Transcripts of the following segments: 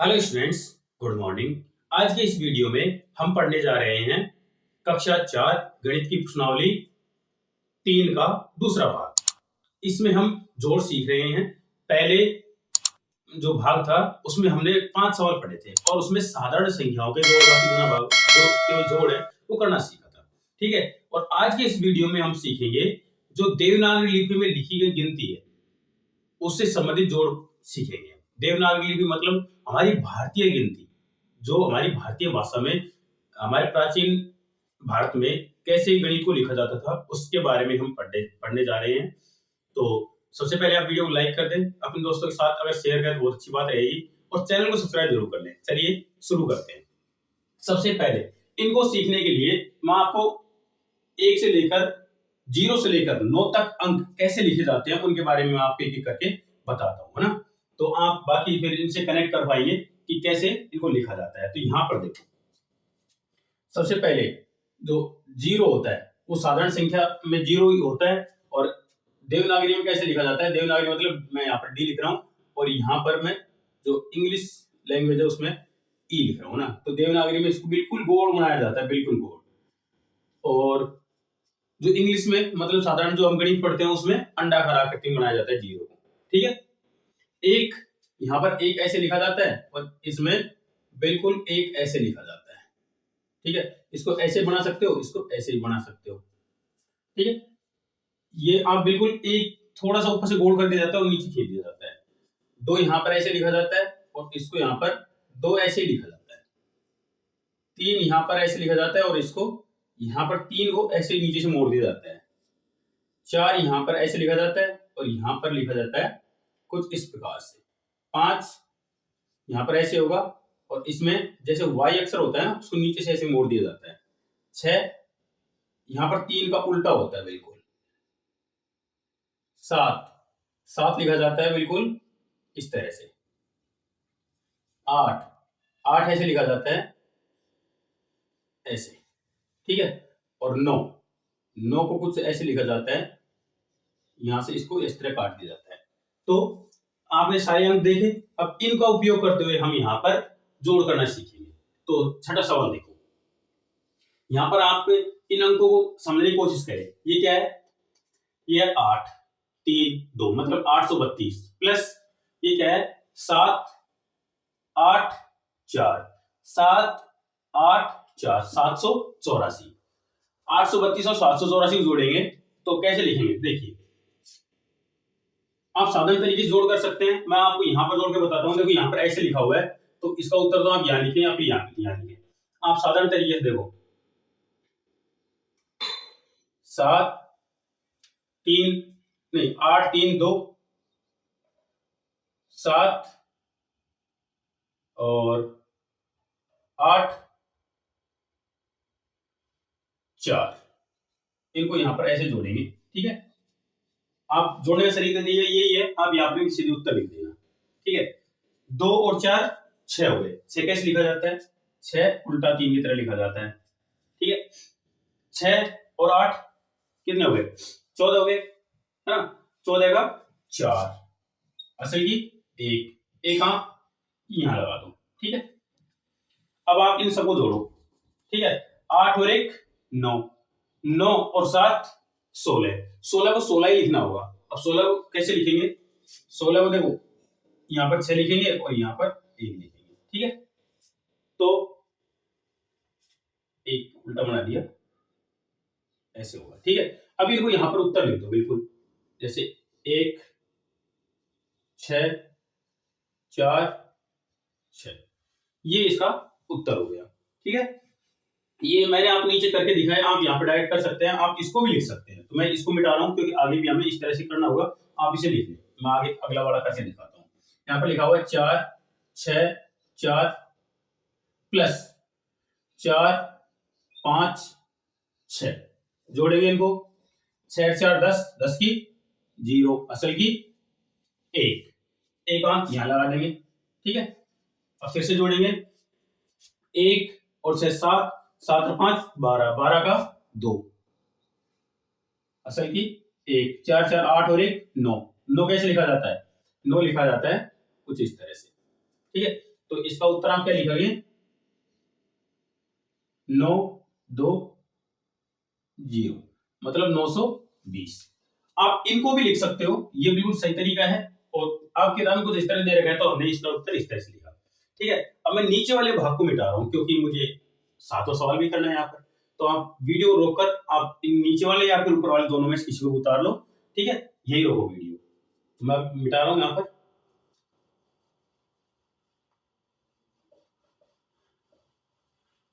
Hello students, good morning. आज के इस वीडियो में हम पढ़ने जा रहे हैं कक्षा 4 गणित की प्रश्नावली 3 का दूसरा भाग। इसमें हम जोड़ सीख रहे हैं। पहले जो भाग था उसमें हमने 5 सवाल पढ़े थे और उसमें साधारण संख्याओं के जोड़ बाकी गुणा भाग जो केवल जोड़ है वो करना सीखा था। ठीक है। और आज के इस वीडियो में हम सीखेंगे जो देवनागरी लिपि में लिखी गई गिनती है उससे संबंधित जोड़ सीखेंगे। देवनागरी लिपि मतलब हमारी भारतीय गिनती, जो हमारी भारतीय भाषा में हमारे प्राचीन भारत में कैसे गणित को लिखा जाता था उसके बारे में हम पढ़ने जा रहे हैं। तो सबसे पहले आप वीडियो को लाइक कर दें, अपने दोस्तों के साथ अगर शेयर करें तो बहुत अच्छी बात रहेगी और चैनल को सब्सक्राइब जरूर कर लें। चलिए शुरू करते हैं। सबसे पहले इनको सीखने के लिए मैं आपको 1 से लेकर 0 से लेकर 9 तक अंक कैसे लिखे जाते हैं उनके बारे में मैं आपको एक-एक करके बताता हूं, है ना। तो आप बाकी फिर इनसे कनेक्ट कर पाएंगे कि कैसे इनको लिखा जाता है। तो यहां पर देखो, सबसे पहले जो 0 होता है वो साधारण संख्या में 0 ही होता है। और देवनागरी में कैसे लिखा जाता है, देवनागरी मतलब मैं यहाँ पर डी लिख रहा हूं और यहाँ पर मैं जो इंग्लिश लैंग्वेज है उसमें ई लिख रहा हूं ना। तो देवनागरी में इसको बिल्कुल गोल बनाया जाता है, बिल्कुल गोल। और जो इंग्लिश में मतलब साधारण जो हम गणित पढ़ते हैं उसमें अंडाकार आकृति में बनाया जाता है 0 को। ठीक है। एक यहाँ पर एक ऐसे लिखा जाता है और इसमें बिल्कुल एक ऐसे लिखा जाता है। ठीक है। इसको ऐसे बना सकते हो, इसको ऐसे ही बना सकते हो। ठीक है। ये आप बिल्कुल एक थोड़ा सा ऊपर से गोल कर दिया जाता है और नीचे खींच दिया जाता है। 2 यहाँ पर ऐसे लिखा जाता है और इसको यहाँ पर 2 ऐसे लिखा जाता है। 3 यहाँ पर ऐसे लिखा जाता है और इसको यहाँ पर 3 को ऐसे नीचे से मोड़ दिया जाता है। 4 यहाँ पर ऐसे लिखा जाता है और यहाँ पर लिखा जाता है कुछ इस प्रकार से। 5 यहाँ पर ऐसे होगा और इसमें जैसे y अक्षर होता है ना उसको नीचे से ऐसे मोड़ दिया जाता है। 6 यहाँ पर 3 का उल्टा होता है बिल्कुल। 7 लिखा जाता है बिल्कुल इस तरह से। 8 ऐसे लिखा जाता है ऐसे। ठीक है। और 9 को कुछ ऐसे लिखा जाता है, यहां से इसको इस तरह काट दिया जाता है। तो आपने सारे अंक देखे। अब इनका उपयोग करते हुए हम यहाँ पर जोड़ करना सीखेंगे। तो छठा सवाल देखो, यहाँ पर आप इन अंकों को समझने की कोशिश करें। ये क्या है, ये है 8 3 2 मतलब 832 प्लस ये क्या है 7 8 4 7 8 4 784। 832 और 784 जोड़ेंगे तो कैसे लिखेंगे, देखिए आप साधारण तरीके से जोड़ कर सकते हैं। मैं आपको यहां पर जोड़ के बताता हूं। देखो यहां पर ऐसे लिखा हुआ है तो इसका उत्तर तो आप यहां लिखें या फिर यहां लिखें। आप साधारण तरीके से देखो 7 3 नहीं 8 3 2 7 और 8 4 इनको यहां पर ऐसे जोड़ेंगे। ठीक है। आप जोड़ने का तरीका यही है, आप यहाँ पे सीधे उत्तर लिख देना। ठीक है। 2 और 4 6 हो गए। 6 कैसे लिखा जाता है, 6 उल्टा 3 की तरह लिखा जाता है। ठीक है। 6 और 8 कितने हो गए, 14 हो गए, है ना। 14 का 4 असल की एक आंक यहां लगा दो। ठीक है। अब आप इन सबको जोड़ो। ठीक है। 8 और 1 9, 9 और 7 16, 16 को 16 ही लिखना होगा। अब 16 को कैसे लिखेंगे, 16 को देखो यहां पर 6 लिखेंगे और यहां पर 1 लिखेंगे। ठीक है। तो एक उल्टा बना दिया ऐसे होगा। ठीक है। अब इनको यहां पर उत्तर लिख दो बिल्कुल, जैसे 1 6 4 6, ये इसका उत्तर हो गया। ठीक है। ये मैंने आप नीचे करके दिखाया, आप यहाँ पे डायरेक्ट कर सकते हैं, आप इसको भी लिख सकते हैं। तो मैं इसको मिटा रहा हूं क्योंकि आगे भी हमें इस तरह से करना होगा। आप इसे लिख लें, मैं आगे अगला वाला करके दिखाता हूँ। यहाँ पर लिखा हुआ है 4 6 4 प्लस 4 5 6, जोड़ेंगे इनको। 6 4 10, 10 की 0 असल की 1 आंक यहां लगा देंगे। ठीक है। अब फिर से जोड़ेंगे 1 और 6 7, 7 और 5 12, 12 का 2 असल की 1, 4 4 8 और 1 9। 9 कैसे लिखा जाता है, 9 लिखा जाता है कुछ इस तरह से। ठीक है। तो इसका उत्तर आप क्या लिखोगे? 920 मतलब 920। आप इनको भी लिख सकते हो, ये बिल्कुल सही तरीका है। और आपके किताब में कुछ इस तरह दे रखा है तो हमने इसका उत्तर इस तरह से लिखा। ठीक है, अब मैं नीचे वाले भाग को मिटा रहा हूं क्योंकि मुझे 7वां सवाल भी करना है यहाँ पर। तो आप वीडियो रोककर आप इन नीचे वाले या फिर ऊपर वाले दोनों में से किसी को उतार लो। ठीक है, यही रोको वीडियो, मैं मिटा रहा हूं यहाँ पर।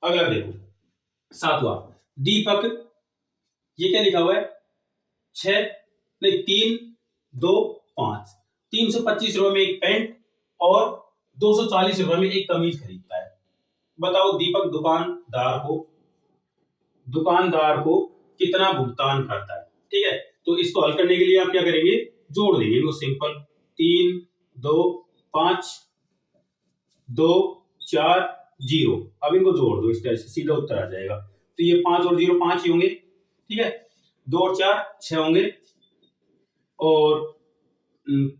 अगला देखो 7वां, दीपक, ये क्या लिखा हुआ है? 6 नहीं 3 2 5 325 रुपए में एक पैंट और 240 रुपए में एक कमीज खरीदता है। बताओ दीपक दुकानदार को कितना भुगतान करता है। ठीक है, तो इसको हल करने के लिए आप क्या करेंगे? जोड़ देंगे इनको सिंपल। 3 2 5 2 4 0। अब इनको जोड़ दो इस तरह से, सीधा उत्तर आ जाएगा। तो ये 5 और 0 5 ही होंगे। ठीक है, 2 और 4 6 होंगे और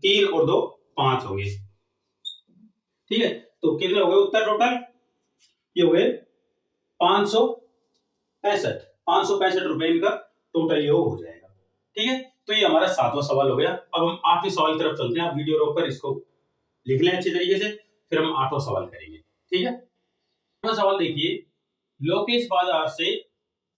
3 और 2 5 होंगे। ठीक है, तो कितने हो गए उत्तर टोटल? ये हो गए 565 रुपए इनका टोटल योग हो जाएगा। ठीक है, तो ये हमारा 7वां सवाल हो गया। अब हम 8वें सवाल की तरफ चलते हैं। आप वीडियो रोककर इसको लिख लें अच्छे तरीके से, फिर हम 8वां सवाल करेंगे। ठीक है, 8वां सवाल देखिए, लोकेश बाजार से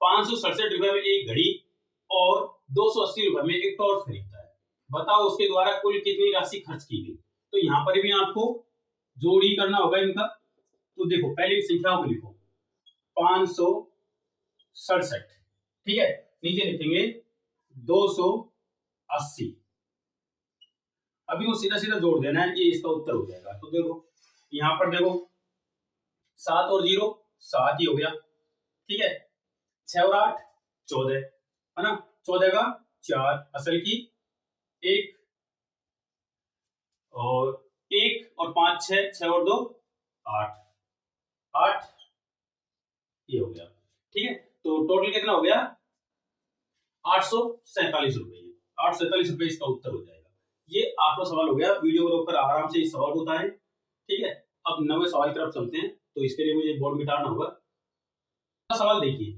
567 रुपए में एक घड़ी और 280 रुपए में एक टॉर्च खरीदता है। बताओ उसके द्वारा कुल कितनी राशि खर्च की गई। तो यहाँ पर भी आपको जोड़ ही करना होगा इनका। तो देखो पहले संख्याओं को लिखो 567। ठीक है, नीचे लिखेंगे 280। अभी वो सीधा सीधा जोड़ देना है, ये इसका उत्तर हो जाएगा। तो देखो यहां पर देखो 7 और 0 7 ही हो गया। ठीक है, 6 और 8 14 है ना, 14 का 4 असल की 1 और 1 और 5 6 6 और 2 8 8 ये हो गया। ठीक है, तो टोटल कितना हो गया? 847 रुपए। 847 रुपए इसका उत्तर हो जाएगा। ये 8वां सवाल हो गया। वीडियो को रोककर आराम से इस सवाल को उतारें। ठीक है, अब 9वें सवाल की तरफ चलते हैं। तो इसके लिए मुझे बोर्ड मिटाना होगा। सवाल देखिए,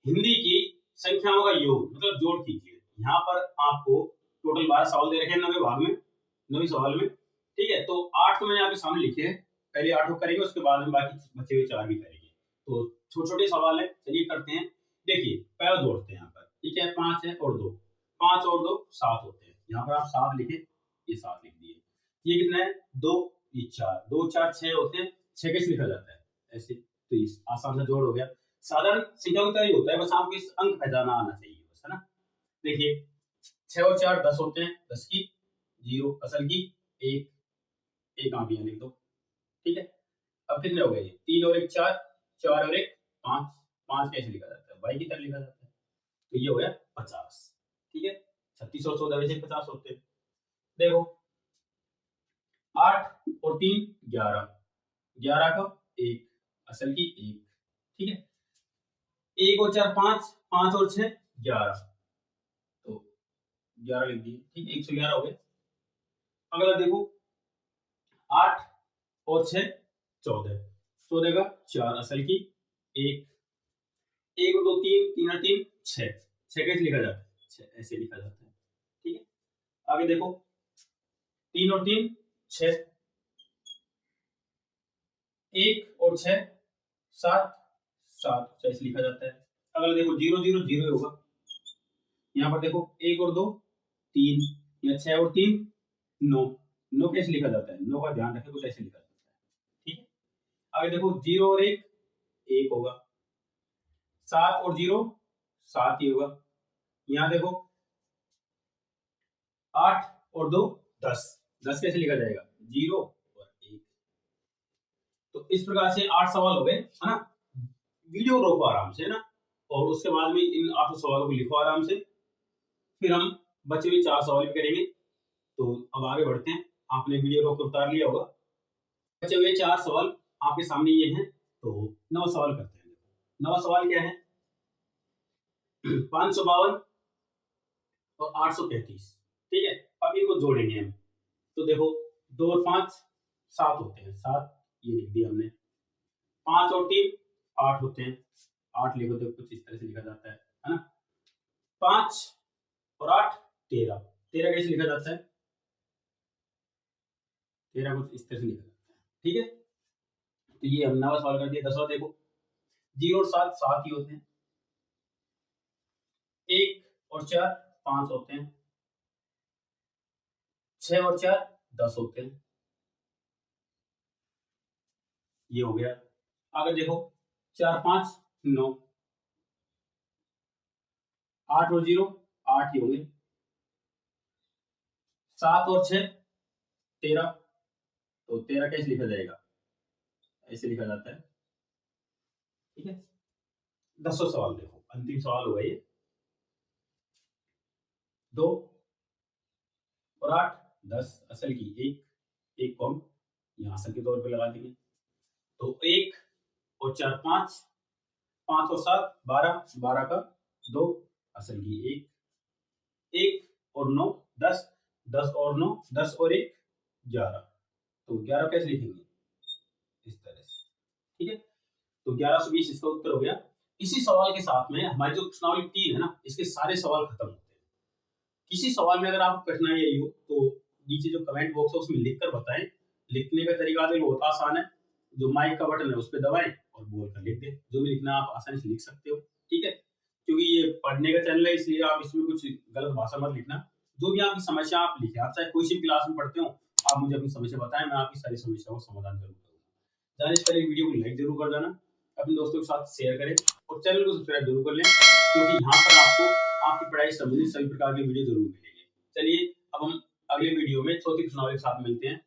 हिंदी की संख्याओं का योग मतलब जोड़ कीजिए। यहाँ पर आपको टोटल 12 सवाल दे रखे हैं 9वें भाग में, 9वें सवाल में। ठीक है, तो 8 तो मैंने आपके सामने लिखे हैं। पहले 8 को करेंगे, उसके बाद में बाकी बचे हुए 4 भी करेंगे। तो छोटे छोटे सवाल है, चलिए करते हैं। देखिए पहला जोड़ते हैं यहाँ पर। ठीक है, 5 है और 2, 5 और 2 7 होते हैं। यहाँ पर आप 7 लिखे, ये 7 लिख दिए। ये कितना है? 2, ये 4, 2 4 6 होते हैं। 6 कैसे लिखा जाता है? ऐसे। तो ये आसान सा जोड़ हो गया। साधारण संख्या की तरह ही होता है, बस आपको इस अंक पहचाना आना चाहिए बस, है ना। देखिए 6 और 4 10 होते हैं, 10 की 0 असल की 1 आप यहाँ लिख दो। ठीक है, अब कितने हो गए? 3 और 1 4, 4 और 1 5, 5 कैसे लिखा जाता है? y की तरह लिखा जाता है। तो ये हो गया 50। ठीक है, 36 और 14 वैसे 50 होते हैं। देखो 8 और 3 11, 11 का 1 असल की 1। ठीक है, 1 और 4 5, 5 और 6 11, तो 11 लिख दिए। ठीक है, 111 हो गए। अगला देखो 8 और 6 14, 14 का 4 असल की 1, 1 और 2 3, 3 और 3 6, 6 कैसे लिखा जाता है? 6 ऐसे लिखा जाता है। ठीक है, आगे देखो 3 और 3 6, 1 और 6 7, 7 ऐसे लिखा जाता है। अगला देखो 0 0 0 होगा। यहाँ पर देखो 1 और 2 3, या 6 और 3 9, 9 कैसे लिखा जाता है? 9 का ध्यान रखें, कुछ ऐसे लिखा जाता है। ठीक है, आगे देखो 0 और 1 1 होगा, 7 और 0 7 ही होगा। यहाँ देखो 8 और 2 10, 10 कैसे लिखा जाएगा? 0 और 1। तो इस प्रकार से 8 सवाल हो गए, है ना। वीडियो रोको आराम से, है ना, और उसके बाद में इन 8 सवालों को लिखो आराम से। फिर हम बचे हुए 4 सवाल भी करेंगे। तो अब आगे बढ़ते हैं। आपने वीडियो रोक उतार लिया होगा। बचे हुए 4 सवाल आपके सामने ये हैं। तो 9 सवाल करते हैं। 9 सवाल क्या है? 552 और 833। ठीक है, अब इनको जोड़ेंगे हम। तो देखो 2 और 5 7 होते हैं, 7 ये लिख दिया हमने। 5 और 3 8 होते हैं, 8 लिखो तो कुछ इस तरह से लिखा जाता है ना। 5 और 8 13, 13 कैसे लिखा जाता है, 13 कुछ इस तरह से लिखा जाता है। ठीक है, तो ये हम नवा सवाल कर दिया। 10वां देखो, 0 और 7 7 ही होते हैं, 1 और 4 5 होते हैं, 6 और 4 10 होते हैं। ये हो गया। आगे देखो, 4 5 9, 8 और 0 8 ही होंगे, 7 और 6 13, तो 13 कैसे लिखा जाएगा, ऐसे लिखा जाता है। ठीक है, 10वां सवाल देखो, अंतिम सवाल होगा ये। 2 और 8 10, असल की 1 को हम यहाँ असल के तौर पे लगा देंगे। तो 1 और 4 5, 5 और 7 12, 12 का 2, असल की 1, 1 और 9 10, 10 और 9 10 और 1 11, तो 11 कैसे लिखेंगे, इस तरह से। ठीक है, तो 1120 इसका उत्तर हो गया। इसी सवाल के साथ में हमारी जो प्रश्नावली 3 है ना, इसके सारे सवाल खत्म होते हैं। किसी सवाल में अगर आपको कठिनाई आई हो तो नीचे जो कमेंट बॉक्स है उसमें लिखकर बताएं। लिखने का तरीका तो बहुत आसान है, जो माइक का बटन है उस पर दबाएं और बोलकर लिख दें। जो भी लिखना आप आसानी से लिख सकते हो। ठीक है, क्योंकि ये पढ़ने का चैनल है इसलिए आप इसमें कुछ गलत भाषा मत लिखना। जो भी आपकी समस्या आप लिखें, आप चाहे कोई सी क्लास में पढ़ते हो, आप मुझे अपनी समस्या बताएं, मैं आपकी सारी समस्याओं का समाधान जरूर करूंगा। जाने से पहले वीडियो को लाइक जरूर कर देना, अपने दोस्तों के साथ शेयर करें और चैनल को सब्सक्राइब जरूर कर लें, क्योंकि यहाँ पर आपको आपकी पढ़ाई संबंधित सभी प्रकार के वीडियो जरूर मिलेंगे। चलिए अब हम अगले वीडियो में चौथी प्रश्नावली के साथ मिलते हैं।